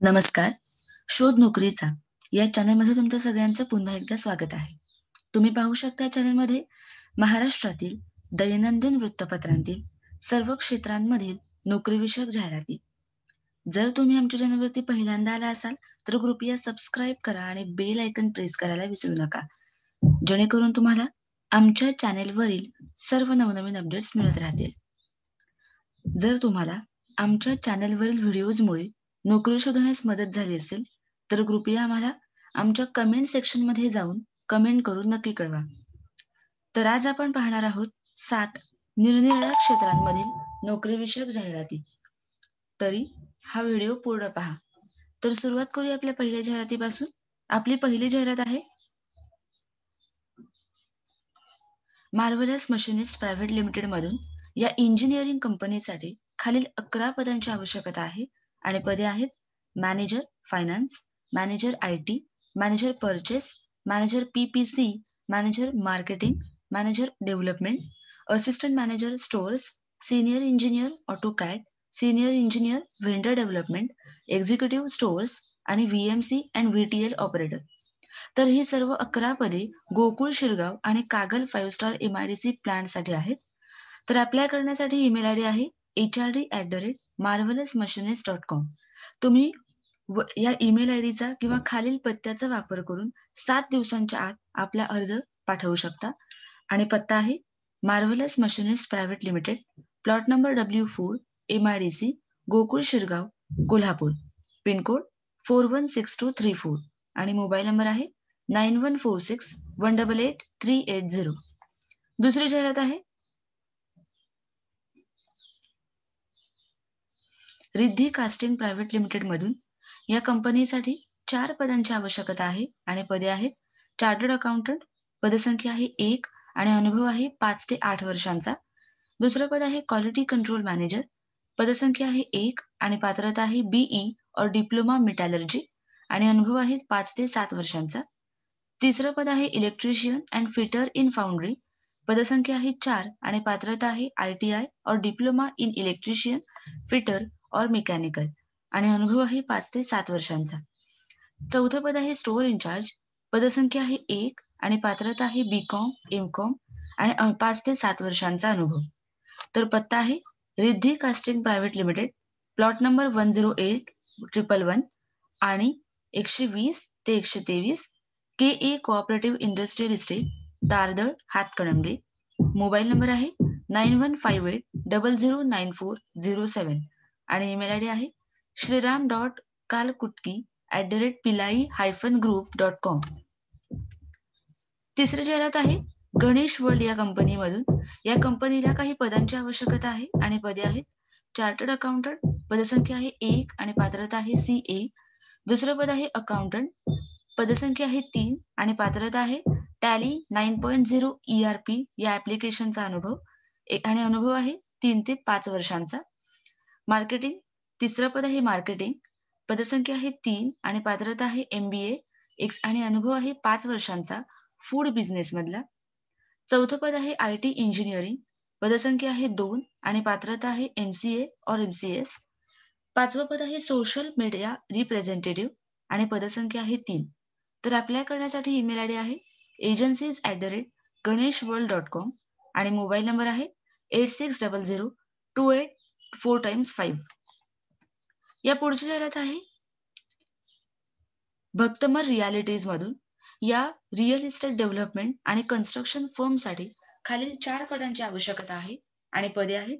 नमस्कार. शोध नोकरीचा या चॅनलमध्ये तुमचं सगळ्यांचं पुन्हा एकदा स्वागत आहे. तुम्ही पाहू शकता या चॅनलमध्ये महाराष्ट्रातील दैनंदिन वृत्तपत्रांतील सर्व क्षेत्रांमधील नोकरीविषयक जाहिराती. जर तुम्ही आमच्या चॅनलवरती पहिल्यांदा आला असाल, तर कृपया सबस्क्राईब करा आणि बेल आयकॉन प्रेस करायला विसरू नका. जेणेकरून तुम्हाला आमच्या चॅनेलवरील सर्व नवनवीन अपडेट्स मिळत राहतील. जर तुम्हाला आमच्या चॅनलवरील व्हिडिओजमुळे नोकरी शोधण्यास मदत झाली असेल, तर कृपया आम्हाला आमच्या कमेंट सेक्शनमध्ये जाऊन कमेंट करून नक्की कळवा. तर आज आपण पाहणार आहोत 7 निरनिराळ्या क्षेत्रांमधील नोकरीविषयक जाहिराती. तरी हा व्हिडिओ पूर्ण पहा. तर सुरुवात करूया आपल्या पहिल्या जाहिरातीपासून. आपली पहिली जाहिरात आहे मार्व्हलस मशिनिस्ट प्रायव्हेट लिमिटेडमधून या इंजिनिअरिंग कंपनीसाठी खालील 11 पदांची आवश्यकता आहे आणि पदे आहेत manager finance, manager IT, manager purchase, manager PPC, manager marketing, manager development, assistant manager stores, senior engineer AutoCAD, senior engineer vendor development, executive stores आणि व्हीएमसी अँड व्हीटीएल ऑपरेटर. तर ही सर्व 11 पदे गोकुळ शिरगाव आणि कागल 5 स्टार MIDC प्लांटसाठी आहेत. तर अप्लाय करण्यासाठी ईमेल आयडी आहे hrd@marvelousmachinist.com. तुम्ही या ईमेल आयडीचा किंवा खालील पत्त्याचा वापर करून 7 दिवसांच्या आत आपला अर्ज पाठवू शकता. आणि पत्ता आहे marvellous machinist private limited, plot number W4 MIDC, Gokul Shirgaon, Kolhapur, pin code 416234 आणि मोबाईल नंबर आहे 9146188380. दुसरी जाहिरात आहे रिद्धी कास्टिंग प्रायव्हेट लिमिटेड मधून या कंपनीसाठी 4 पदांची आवश्यकता आहे आणि पदे आहेत चार्टर्ड अकाउंटंट, पदसंख्या आहे 1 आणि अनुभव आहे 5 ते 8 वर्षांचा. दुसरं पद आहे क्वालिटी कंट्रोल मॅनेजर, पदसंख्या आहे 1 आणि पात्रता आहे BE और डिप्लोमा मेटॅलर्जी आणि अनुभव आहे 5 ते 7 वर्षांचा. तिसरं पद आहे electrician and fitter in foundry, पदसंख्या आहे 4 आणि पात्रता आहे ITI और डिप्लोमा इन इलेक्ट्रिशियन, फिटर और मेकॅनिकल आणि अनुभव आहे 5 ते 7 वर्षांचा. चौथं पद आहे स्टोअर इन्चार्ज, पदसंख्या आहे 1 आणि पात्रता आहे BCom, MCom आणि 5 ते 7 वर्षांचा अनुभव. तर पत्ता आहे Riddhi casting private limited, plot number 10811 आणि 120 ते 123 KA cooperative industrial estate, Dardal, Hatkanangale. Mobile number आहे 9158009407 आणि ईमेल आयडी आहे shriram.kalkutki@pilai-group.com. तिसरी जाहिरात आहे गणेश वर्ल्ड या कंपनीमधून. या कंपनीला काही पदांची आवश्यकता आहे आणि पदे आहेत चार्टर्ड अकाउंटंट, पदसंख्या आहे 1 आणि पात्रता आहे CA. दुसरं पद आहे अकाउंटंट, पदसंख्या आहे 3 आणि पात्रता आहे टॅली 9.0 ERP या ऍप्लिकेशनचा अनुभव आणि अनुभव आहे 3 ते 5 वर्षांचा. मार्केटिंग, तिसरं पद आहे मार्केटिंग, पदसंख्या आहे 3 आणि पात्रता आहे MBA आणि अनुभव आहे 5 वर्षांचा फूड बिझनेस मधला. चौथं पद आहे IT इंजिनिअरिंग, पदसंख्या आहे 2 आणि पात्रता आहे MCA और MCS. पाचवं पद आहे सोशल मीडिया रिप्रेझेंटेटिव्ह आणि पदसंख्या आहे 3. तर अप्लाय करण्यासाठी ईमेल आयडी आहे agencies@ganeshworld.com आणि मोबाईल नंबर आहे 860028 या पुढची जाहिरात आहे भक्तमर रियालिटीज मधून. या रिअल इस्टेट डेव्हलपमेंट आणि कन्स्ट्रक्शन फर्मसाठी खालील 4 पदांची आवश्यकता आहे आणि पदे आहेत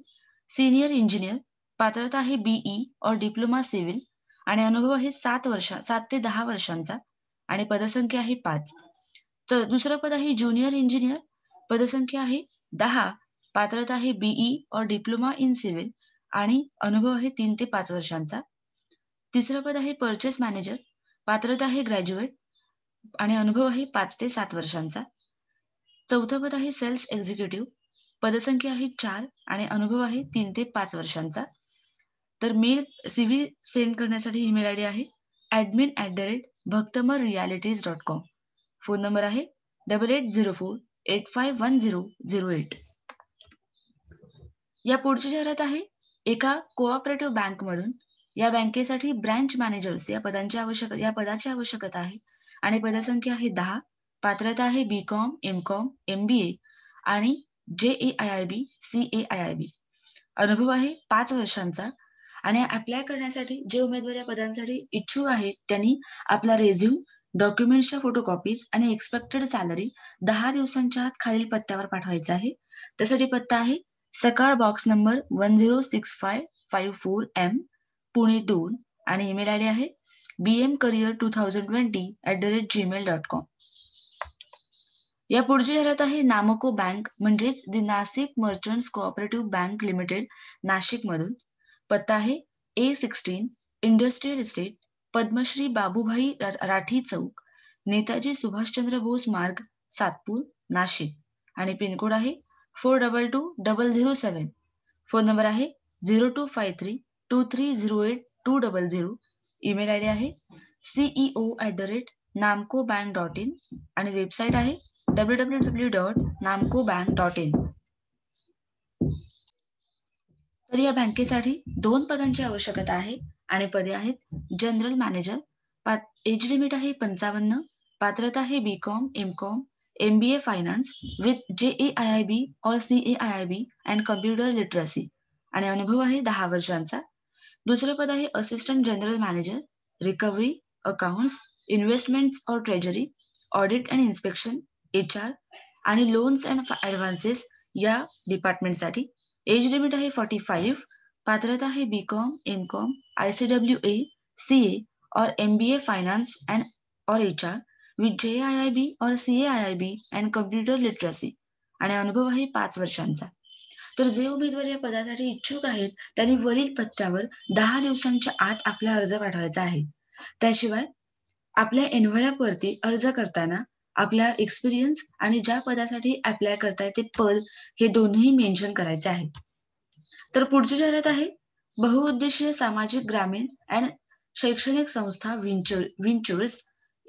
सीनियर इंजिनियर, पात्रता आहे BE और डिप्लोमा सिव्हिल आणि अनुभव आहे 7 ते 10 वर्षांचा आणि पदसंख्या आहे 5. तर दुसरं पद आहे ज्युनियर इंजिनियर, पदसंख्या आहे 10, पात्रता आहे BE और डिप्लोमा इन सिव्हिल आणि अनुभव आहे 3 ते 5 वर्षांचा. तिसरं पद आहे परचेस मॅनेजर, पात्रता आहे ग्रॅज्युएट आणि अनुभव आहे 5 ते 7 वर्षांचा. चौथं पद आहे सेल्स एक्झिक्युटिव्ह, पदसंख्या आहे 4 आणि अनुभव आहे 3 ते 5 वर्षांचा. तर मेल CV सेंड करण्यासाठी ईमेल आयडी आहे admin@bhaktamarrealities.com. फोन नंबर आहे 8804851008. या पुढची जाहिरात आहे एका कोऑपरेटिव्ह बँकमधून. या बँकेसाठी ब्रँच मॅनेजर्स या पदाची आवश्यकता आहे आणि पदसंख्या आहे 10. पात्रता आहे BCom, MCom, MBA आणि JAIIB, CAIIB. अनुभव आहे 5 वर्षांचा आणि अप्लाय करण्यासाठी जे उमेदवार या पदांसाठी इच्छुक आहेत त्यांनी आपला रेझ्यूम, डॉक्युमेंट्सच्या फोटोकॉपीज आणि एक्सपेक्टेड सॅलरी 10 दिवसांच्या आत खालील पत्त्यावर पाठवायचा आहे. त्यासाठी पत्ता आहे सकाळ बॉक्स नंबर 106554M, पुणे 2 आणि ईमेल आयडी आहे bmcareer2020@gmail.com. या पुढची जाहिरात आहे नामको बँक म्हणजेच the Nashik Merchants Cooperative Bank Limited, Nashik मधून. पत्ता आहे A16 industrial estate, Padmashri Babubhai Rathi Chowk, Netaji Subhashchandra Bose Marg, Satpur, Nashik आणि पिनकोड आहे 422007. फोन नंबर आहे 0253230820. ईमेल आयडी आहे ceo@namcobank.in आणि वेबसाईट आहे www.namcobank.in. तर या बँकेसाठी 2 पदांची आवश्यकता आहे आणि पदे आहेत जनरल मॅनेजर. एज लिमिट आहे 55. पात्रता आहे BCom, MCom, MBA finance with JAIIB or CAIIB and computer literacy आणि अनुभव आहे 10 वर्षांचा. दुसरे पद आहे assistant general manager, recovery, accounts, investments और treasury, audit and inspection, HR आणि लोन्स अँड ॲडव्हान्सेस या डिपार्टमेंटसाठी. एज लिमिट आहे 45. पात्रता आहे BCom, MCom, ICWA, CA और MBA फायनान्स अँड और HR विथ JAIIB और CAIIB अँड कम्प्युटर लिटरसी आणि अनुभव आहे 5 वर्षांचा. तर जे उमेदवार या पदासाठी इच्छुक आहेत त्यांनी वरील पत्त्यावर 10 दिवसांच्या आत आपला अर्ज पाठवायचा आहे. त्याशिवाय आपल्या एनव्हलपवरती अर्ज करताना आपला एक्सपिरियन्स आणि ज्या पदासाठी अप्लाय करताय ते पद हे दोन्ही मेन्शन करायचे आहे. तर पुढची जाहिरात आहे बहुउद्देशीय सामाजिक ग्रामीण अँड शैक्षणिक संस्था विंचुर्स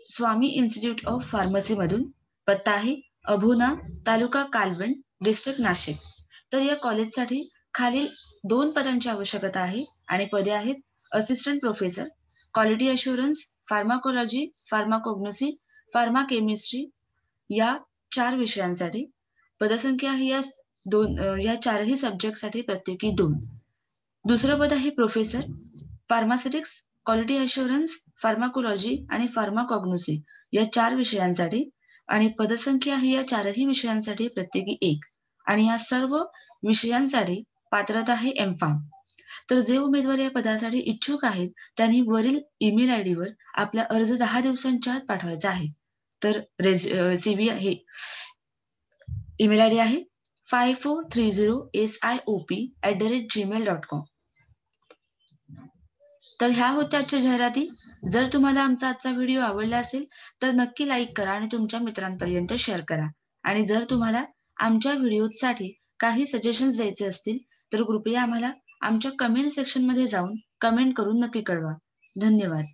स्वामी इन्स्टिट्यूट ऑफ फार्मसी मधून. पत्ता आहे अभोना, तालुका कालवण, डिस्ट्रिक्ट नाशिक. तर या कॉलेजसाठी खालील 2 पदांची आवश्यकता आहे आणि पदे आहेत assistant professor, quality assurance, pharmacology, pharmacognosy, pharmachemistry या 4 विषयांसाठी. पदसंख्या आहे या 4ही सब्जेक्टसाठी प्रत्येकी 2. दुसरं पद आहे professor, pharmaceutics, quality assurance, pharmacology आणि फार्माकॉग्नोसी या 4 विषयांसाठी आणि पदसंख्या आहे या 4ही विषयांसाठी प्रत्येकी 1 आणि या सर्व विषयांसाठी पात्रता आहे MPharm. तर जे उमेदवार या पदासाठी इच्छुक आहेत त्यांनी वरील ईमेल आयडीवर आपला अर्ज 10 दिवसांच्या आत पाठवायचा आहे. तर CV आहे, ईमेल आयडी आहे 5430siop@gmail.com. तर ह्या होत्या आजच्या जाहिराती. जर तुम्हाला आमचा आजचा व्हिडिओ आवडला असेल तर नक्की लाईक करा आणि तुमच्या मित्रांपर्यंत शेअर करा. आणि जर तुम्हाला आमच्या व्हिडिओसाठी काही सजेशन्स द्यायचे असतील तर कृपया आम्हाला आमच्या कमेंट सेक्शनमध्ये जाऊन कमेंट करून नक्की कळवा. धन्यवाद.